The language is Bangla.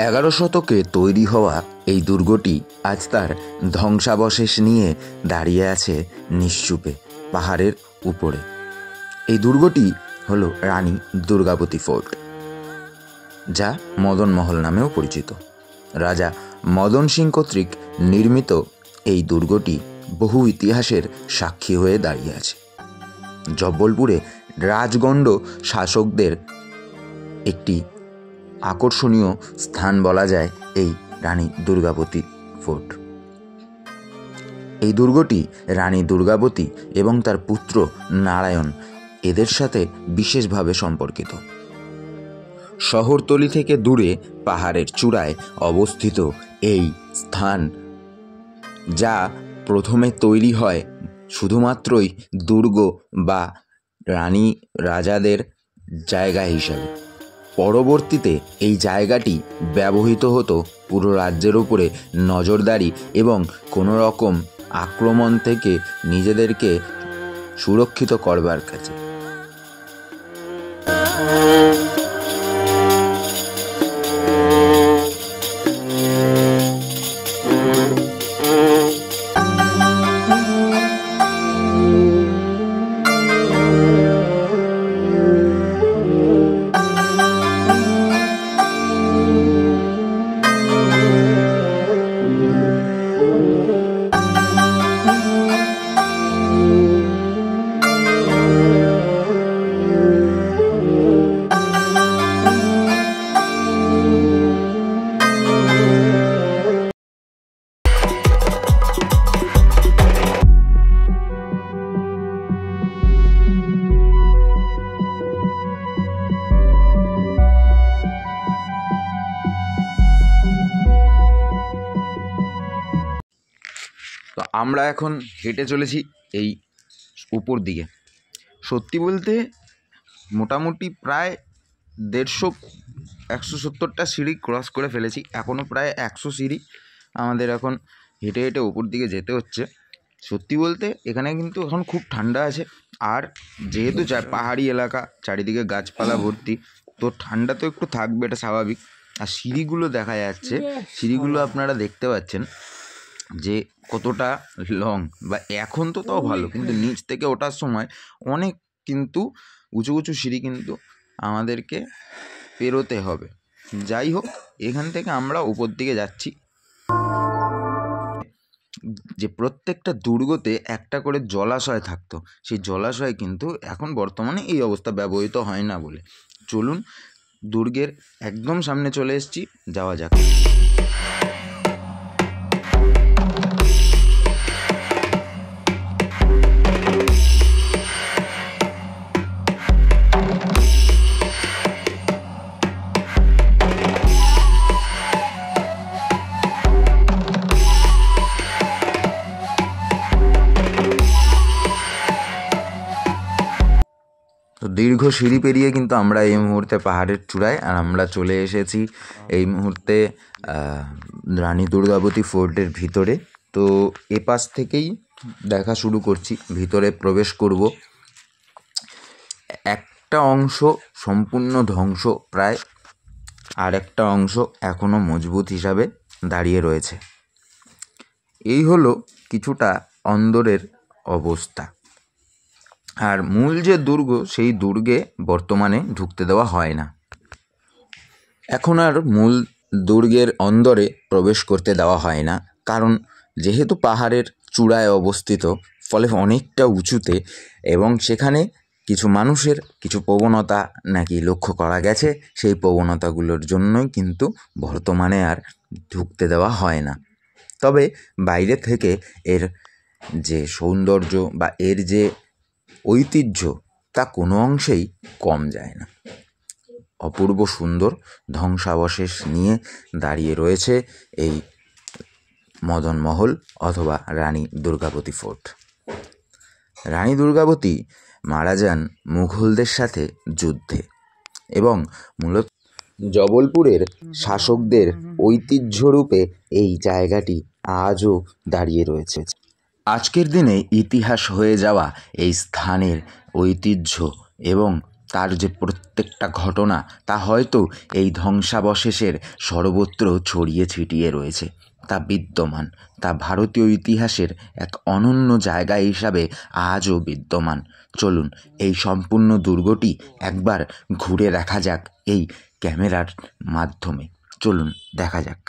11 শতকে তৈরি হওয়া এই দুর্গটি আজ তার ধ্বংসাবশেষ নিয়ে দাঁড়িয়ে আছে নিশ্চুপে পাহাড়ের উপরে। এই দুর্গটি হলো রানী দুর্গাবতী ফোর্ট, যা মদন মহল নামেও পরিচিত। রাজা মদন সিং কর্তৃক নির্মিত এই দুর্গটি বহু ইতিহাসের সাক্ষী হয়ে দাঁড়িয়ে আছে। জব্বলপুরে রাজগণ্ড শাসকদের একটি আকর্ষণীয় স্থান বলা যায় এই রানী দুর্গাবতী ফোর্ট। এই দুর্গটি রানী দুর্গাবতী এবং তার পুত্র নারায়ণ এদের সাথে বিশেষভাবে সম্পর্কিত। শহরতলি থেকে দূরে পাহাড়ের চূড়ায় অবস্থিত এই স্থান, যা প্রথমে তৈরি হয় শুধুমাত্রই দুর্গ বা রানী রাজাদের জায়গা হিসাবে। পরবর্তীতে এই জায়গাটি ব্যবহৃত হতো পুরো রাজ্যের উপরে নজরদারি এবং কোনো রকম আক্রমণ থেকে নিজেদেরকে সুরক্ষিত করবার কাছে। তো আমরা এখন হেঁটে চলেছি এই উপর দিকে। সত্যি বলতে মোটামুটি প্রায় 150-170টা সিঁড়ি ক্রস করে ফেলেছি। এখনও প্রায় 100 সিঁড়ি আমাদের এখন হেঁটে হেঁটে উপর দিকে যেতে হচ্ছে। সত্যি বলতে এখানে কিন্তু এখন খুব ঠান্ডা আছে, আর যেহেতু পাহাড়ি এলাকা, চারিদিকে গাছপালা ভর্তি, তো ঠান্ডা তো একটু থাকবে, এটা স্বাভাবিক। আর সিঁড়িগুলো দেখা যাচ্ছে, সিঁড়িগুলো আপনারা দেখতে পাচ্ছেন যে কতটা লং, বা এখন তো তাও ভালো, কিন্তু নিচ থেকে ওঠার সময় অনেক কিন্তু উঁচু উঁচু সিঁড়ি কিন্তু আমাদেরকে পেরোতে হবে। যাই হোক, এখান থেকে আমরা উপর দিকে যাচ্ছি। যে প্রত্যেকটা দুর্গতে একটা করে জলাশয় থাকতো, সেই জলাশয় কিন্তু এখন বর্তমানে এই অবস্থা, ব্যবহৃত হয় না বলে। চলুন দুর্গের একদম সামনে চলে এসেছি, যাওয়া যাক। তো দীর্ঘ সিঁড়ি পেরিয়ে কিন্তু আমরা এই মুহূর্তে পাহাড়ের চূড়ায়, আর আমরা চলে এসেছি এই মুহূর্তে রানী দুর্গাবতী ফোর্টের ভিতরে। তো এ পাশ থেকেই দেখা শুরু করছি, ভিতরে প্রবেশ করব। একটা অংশ সম্পূর্ণ ধ্বংস প্রায়, আর একটা অংশ এখনও মজবুত হিসাবে দাঁড়িয়ে রয়েছে। এই হলো কিছুটা অন্দরের অবস্থা। আর মূল যে দুর্গ, সেই দুর্গে বর্তমানে ঢুকতে দেওয়া হয় না। এখন আর মূল দুর্গের অন্দরে প্রবেশ করতে দেওয়া হয় না, কারণ যেহেতু পাহাড়ের চূড়ায় অবস্থিত, ফলে অনেকটা উঁচুতে, এবং সেখানে কিছু মানুষের কিছু প্রবণতা নাকি লক্ষ্য করা গেছে। সেই প্রবণতাগুলোর জন্যই কিন্তু বর্তমানে আর ঢুকতে দেওয়া হয় না। তবে বাইরে থেকে এর যে সৌন্দর্য বা এর যে ঐতিহ্য, তা কোনো অংশেই কম যায় না। অপূর্ব সুন্দর ধ্বংসাবশেষ নিয়ে দাঁড়িয়ে রয়েছে এই মদন মহল অথবা রানী দুর্গাবতী ফোর্ট। রানী দুর্গাবতী মারা যান মুঘলদের সাথে যুদ্ধে, এবং মূলত জবলপুরের শাসকদের ঐতিহ্যরূপে এই জায়গাটি আজও দাঁড়িয়ে রয়েছে। আজকের দিনে ইতিহাস হয়ে যাওয়া এই স্থানের ঐতিহ্য এবং তার যে প্রত্যেকটা ঘটনা তা হয়তো এই ধ্বংসাবশেষের সর্বত্র ছড়িয়ে ছিটিয়ে রয়েছে, তা বিদ্যমান, তা ভারতীয় ইতিহাসের এক অনন্য জায়গা হিসাবে আজও বিদ্যমান। চলুন এই সম্পূর্ণ দুর্গটি একবার ঘুরে দেখা যাক এই ক্যামেরার মাধ্যমে। চলুন দেখা যাক।